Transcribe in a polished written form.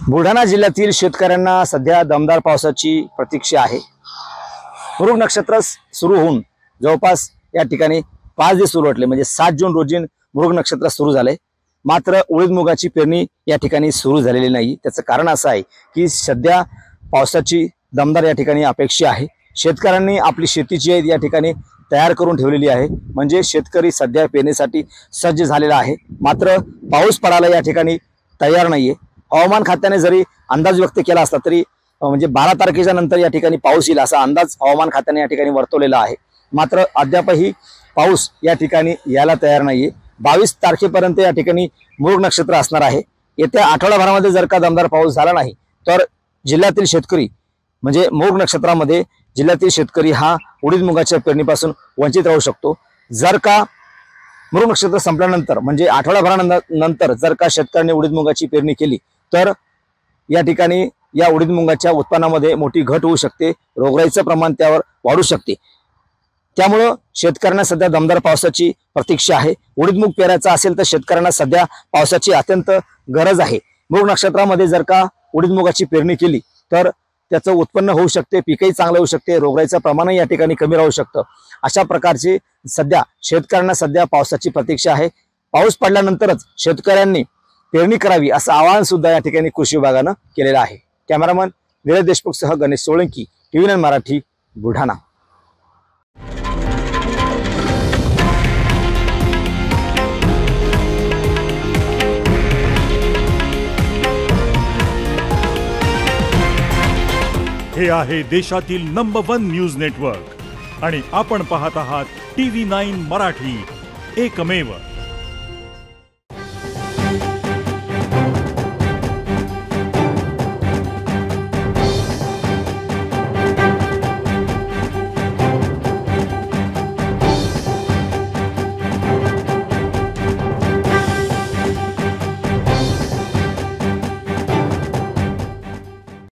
बुलढाणा जिल्ह्यातील शेतकऱ्यांना सध्या दमदार पावसाची प्रतीक्षा आहे। मृग नक्षत्र सुरू होऊन जवळपास या ठिकाणी 5 दिवस उलटले, म्हणजे 7 जून रोजी मृग नक्षत्र सुरू झाले। मात्र उडीद मुगाची पेरणी या ठिकाणी सुरू झालेली नाही। त्याचं कारण असं आहे की सध्या पावसाची दमदार या ठिकाणी अपेक्षा आहे। शेतकऱ्यांनी आपली शेतीची या ठिकाणी तयार करून ठेवलेली आहे, म्हणजे शेतकरी सध्या पेरणीसाठी सज्ज झालेला आहे। मात्र पाऊस पडायला या ठिकाणी तयार नाहीये। हवामान खात्याने जरी अंदाज व्यक्त केला असला तरी म्हणजे 12 तारखेच्या नंतर या ठिकाणी पाऊस येईल असा अंदाज हवामान खात्याने या ठिकाणी वर्तवलेला आहे। मात्र अद्यापही पाऊस या ठिकाणी यायला तयार नाहीये। 22 तारखेपर्यंत या ठिकाणी मृग नक्षत्र असणार आहे। येत्या आठवडाभरामध्ये जर का दमदार पाऊस झाला नाही तर जिल्ह्यातील शेतकरी म्हणजे मृग नक्षत्रामध्ये जिल्ह्यातील शेतकरी हा उडीद मुगाच्या पेरणीपासून वंचित राहू शकतो। जर का मृग नक्षत्र संपल्यानंतर म्हणजे आठवडाभरानंतर जर का शेतकऱ्यांनी उडीद मुगाची पेरणी केली तर या ठिकाणी या उडीद मुगाच्या उत्पन्नामध्ये मोठी घट होऊ शकते, रोगराईचं प्रमाण त्यावर वाढू शकते। त्यामुळे शेतकऱ्यांना सध्या दमदार पावसाची प्रतीक्षा आहे। उडीद मूग पेरायचा असेल तर शेतकऱ्यांना सध्या पावसाची अत्यंत गरज आहे। मृग नक्षत्रामध्ये जर का उडीद मुगाची पेरणी केली तर त्याचं उत्पन्न होऊ शकते, पीकही चांगलं होऊ शकते, रोगराईचं प्रमाणही या ठिकाणी कमी राहू शकतं। अशा प्रकारची सध्या शेतकऱ्यांना सध्या पावसाची प्रतीक्षा आहे। पाऊस पडल्यानंतरच शेतकऱ्यांनी पेरणी करावी असं आवाहन सुद्धा या ठिकाणी कृषी विभागानं केलेलं आहे। कॅमेरामन नीरज देशमुख सह गणेश सोळंकी, TV9 मराठी, बुलढाणा। हे आहे देशातील नंबर 1 न्यूज नेटवर्क आणि आपण पाहत आहात TV9 मराठी, एकमेव।